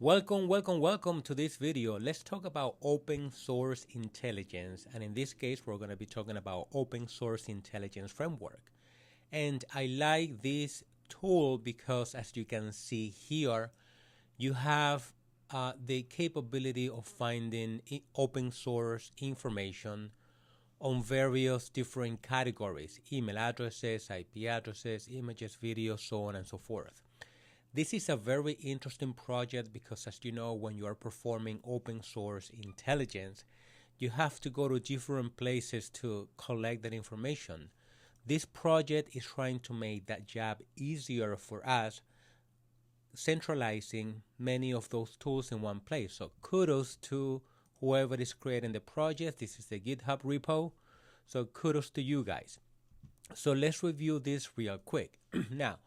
Welcome to this video. Let's talk about open source intelligence. And in this case, we're going to be talking about open source intelligence framework. And I like this tool because as you can see here, you have the capability of finding open source information on various different categories: email addresses, IP addresses, images, videos, so on and so forth. This is a very interesting project because, as you know, when you are performing open source intelligence, you have to go to different places to collect that information. This project is trying to make that job easier for us, centralizing many of those tools in one place. So kudos to whoever is creating the project. This is the GitHub repo. So kudos to you guys. So let's review this real quick. Now,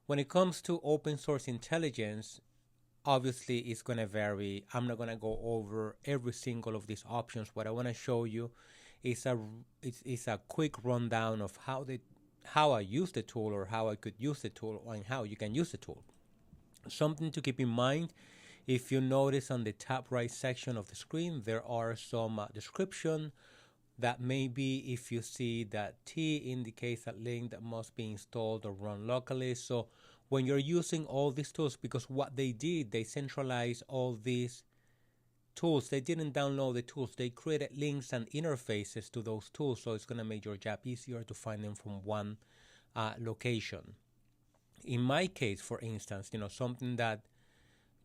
when it comes to open source intelligence, obviously it's going to vary. I'm not going to go over every single of these options. What I want to show you is a quick rundown of how I use the tool, or how I could use the tool, and how you can use the tool. Something to keep in mind: if you notice on the top right section of the screen, there are some description that maybe if you see that T indicates a link that must be installed or run locally. So when you're using all these tools, because what they did, they centralized all these tools. They didn't download the tools. They created links and interfaces to those tools. So it's going to make your job easier to find them from one location. In my case, for instance, something that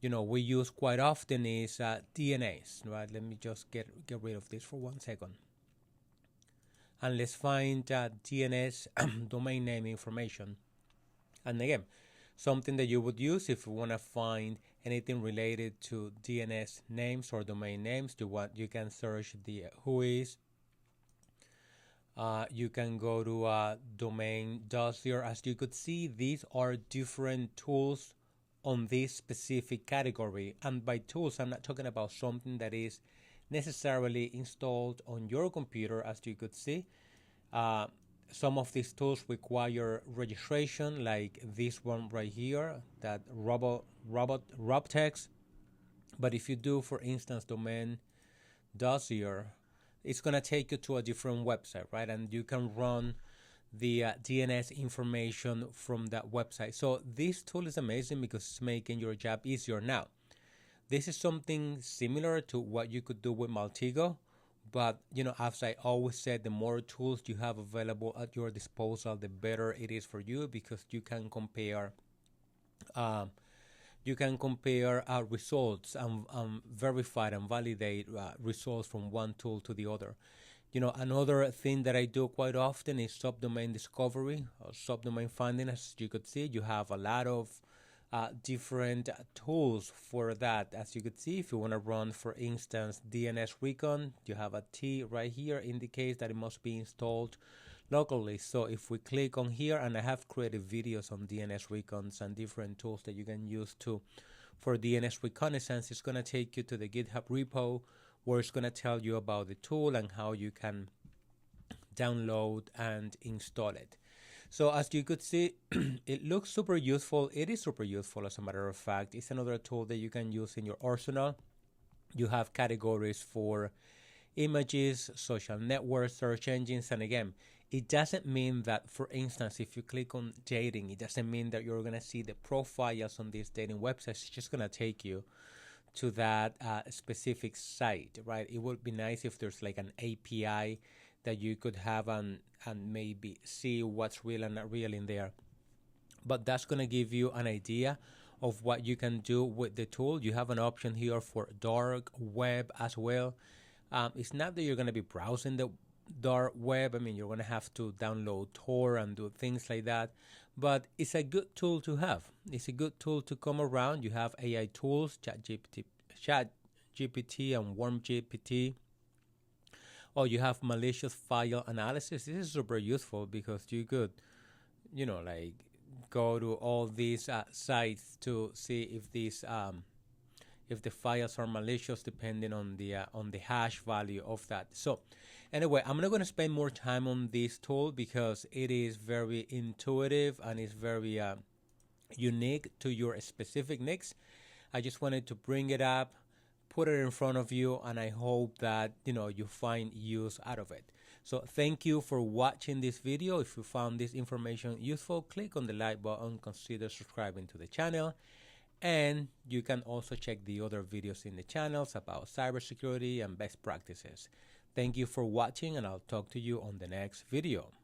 we use quite often is DNS, right? Let me just get rid of this for 1 second. And let's find DNS domain name information. And again, something that you would use if you want to find anything related to DNS names or domain names. You can search the whois. You can go to domain dossier. As you could see, these are different tools on this specific category. And by tools, I'm not talking about something that is necessarily installed on your computer. As you could see, some of these tools require registration, like this one right here, that robtex. But if you do, for instance, domain dossier, it's going to take you to a different website, right? And you can run the DNS information from that website. So this tool is amazing because it's making your job easier. Now, this is something similar to what you could do with Maltego, but as I always said, the more tools you have available at your disposal, the better it is for you, because you can compare results and verify and validate results from one tool to the other. Another thing that I do quite often is subdomain discovery or subdomain finding. As you could see, you have a lot of different tools for that. As you could see, if you want to run, for instance, DNS recon, you have a T right here, indicates that it must be installed locally. So if we click on here, and I have created videos on DNS recons and different tools that you can use for DNS reconnaissance, it's going to take you to the GitHub repo, where it's going to tell you about the tool and how you can download and install it. So as you could see, it looks super useful. It is super useful, as a matter of fact. It's another tool that you can use in your arsenal. You have categories for images, social networks, search engines. And again, it doesn't mean that, for instance, if you click on dating, it doesn't mean that you're going to see the profiles on these dating websites. It's just going to take you to that specific site, right? It would be nice if there's like an API that you could have and maybe see what's real and not real in there. But that's going to give you an idea of what you can do with the tool. You have an option here for dark web as well. It's not that you're going to be browsing the dark web. I mean, you're going to have to download Tor and do things like that. But it's a good tool to have. It's a good tool to come around. You have AI tools, ChatGPT and WormGPT. Oh, you have malicious file analysis. This is super useful because you could, like go to all these sites to see if the files are malicious, depending on the hash value of that. So anyway, I'm not going to spend more time on this tool because it is very intuitive and it's very unique to your specific needs. I just wanted to bring it up, put it in front of you, and I hope that you find use out of it. So thank you for watching this video. If you found this information useful, click on the like button, consider subscribing to the channel, and you can also check the other videos in the channels about cybersecurity and best practices. Thank you for watching, and I'll talk to you on the next video.